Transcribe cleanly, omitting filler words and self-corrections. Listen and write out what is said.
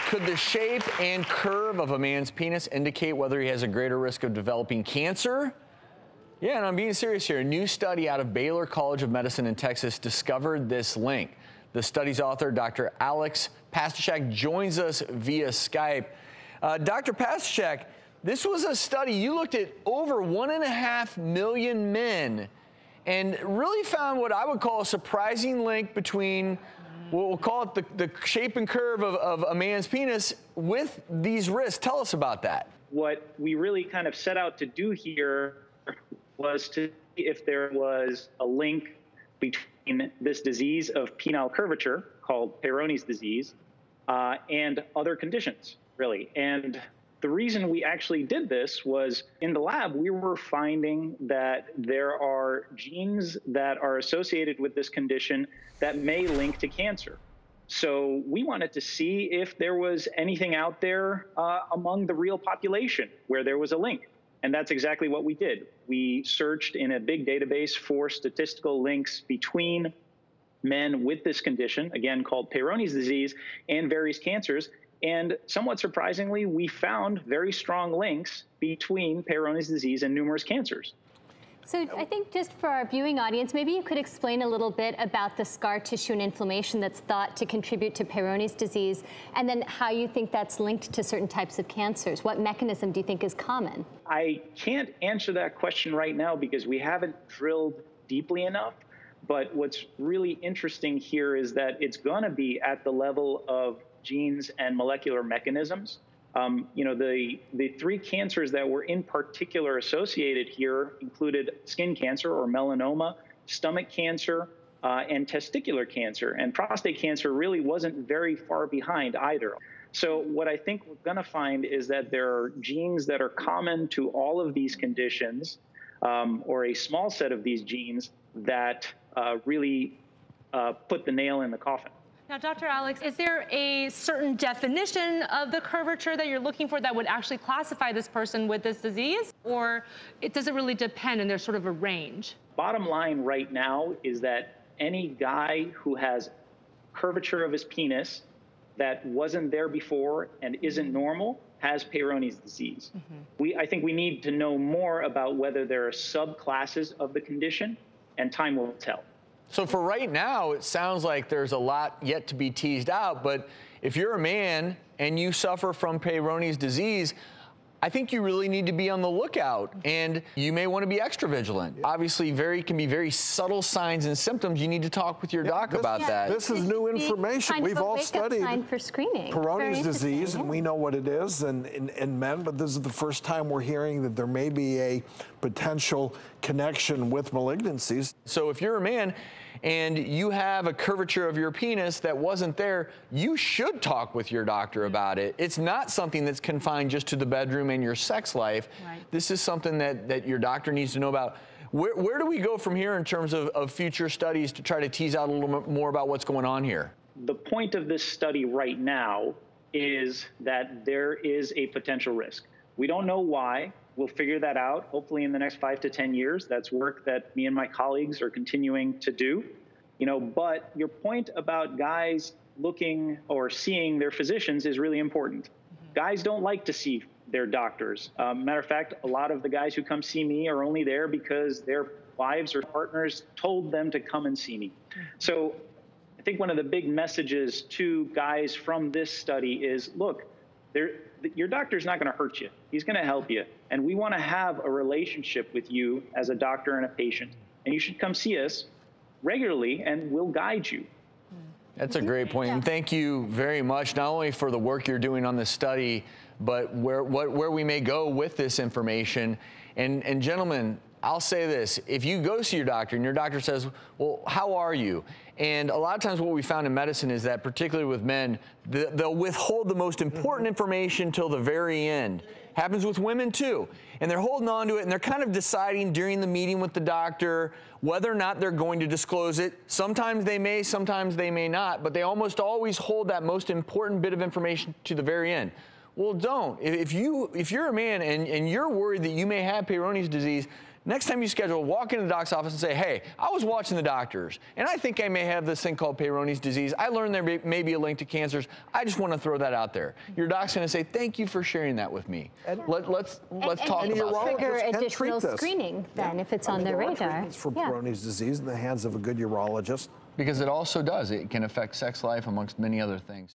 Could the shape and curve of a man's penis indicate whether he has a greater risk of developing cancer? Yeah, and I'm being serious here. A new study out of Baylor College of Medicine in Texas discovered this link. The study's author, Dr. Alex Pastuszak, joins us via Skype. Dr. Pastuszak, this was a study. You looked at over 1.5 million men and really found what I would call a surprising link between what we'll call it the shape and curve of a man's penis with these risks. Tell us about that. What we really kind of set out to do here was to see if there was a link between this disease of penile curvature called Peyronie's disease and other conditions, really. And the reason we actually did this was in the lab, we were finding that there are genes that are associated with this condition that may link to cancer. So we wanted to see if there was anything out there among the real population where there was a link. And that's exactly what we did. We searched in a big database for statistical links between men with this condition, again called Peyronie's disease, and various cancers. And somewhat surprisingly, we found very strong links between Peyronie's disease and numerous cancers. So I think just for our viewing audience, maybe you could explain a little bit about the scar tissue and inflammation that's thought to contribute to Peyronie's disease, and then how you think that's linked to certain types of cancers. What mechanism do you think is common? I can't answer that question right now because we haven't drilled deeply enough. But what's really interesting here is that it's going to be at the level of genes and molecular mechanisms. You know, the three cancers that were in particular associated here included skin cancer or melanoma, stomach cancer, and testicular cancer. And prostate cancer really wasn't very far behind either. So what I think we're going to find is that there are genes that are common to all of these conditions, or a small set of these genes that really put the nail in the coffin. Now, Dr. Alex, is there a certain definition of the curvature that you're looking for that would actually classify this person with this disease? Or does it really depend and there's sort of a range? Bottom line right now is that any guy who has curvature of his penis that wasn't there before and isn't normal has Peyronie's disease. I think we need to know more about whether there are subclasses of the condition, and time will tell. So for right now, it sounds like there's a lot yet to be teased out, but if you're a man and you suffer from Peyronie's disease, I think you really need to be on the lookout, and you may want to be extra vigilant. Obviously, can be very subtle signs and symptoms. You need to talk with your doc about that. This is new information. We've all studied for screening. Peyronie's disease, and we know what it is in men, but this is the first time we're hearing that there may be a potential connection with malignancies. So if you're a man and you have a curvature of your penis that wasn't there, you should talk with your doctor about it. It's not something that's confined just to the bedroom and your sex life. Right. This is something that your doctor needs to know about. Where do we go from here in terms of future studies to try to tease out a little bit more about what's going on here? The point of this study right now is that there is a potential risk. We don't know why. We'll figure that out, hopefully in the next 5 to 10 years. That's work that me and my colleagues are continuing to do. You know, but your point about guys looking or seeing their physicians is really important. Guys don't like to see their doctors. Matter of fact, a lot of the guys who come see me are only there because their wives or partners told them to come and see me. So I think one of the big messages to guys from this study is, look, your doctor's not going to hurt you. He's going to help you. And we want to have a relationship with you as a doctor and a patient. And you should come see us regularly, and we'll guide you. That's a great point. And thank you very much, not only for the work you're doing on this study, but where we may go with this information. And gentlemen, I'll say this. If you go see your doctor and your doctor says, well, how are you? And a lot of times what we found in medicine is that, particularly with men, they'll withhold the most important information till the very end. Happens with women too. And they're holding on to it, and they're kind of deciding during the meeting with the doctor whether or not they're going to disclose it. Sometimes they may, sometimes they may not, but they almost always hold that most important bit of information to the very end. Well, don't. If you're a man and you're worried that you may have Peyronie's disease, next time you schedule, walk into the doc's office and say, hey, I was watching the doctors, and I think I may have this thing called Peyronie's disease. I learned there may be a link to cancers. I just want to throw that out there. Your doc's going to say, thank you for sharing that with me. Let's talk about it. Trigger additional screening then if it's on their radar. For Peyronie's disease in the hands of a good urologist. Because it also does. It can affect sex life amongst many other things.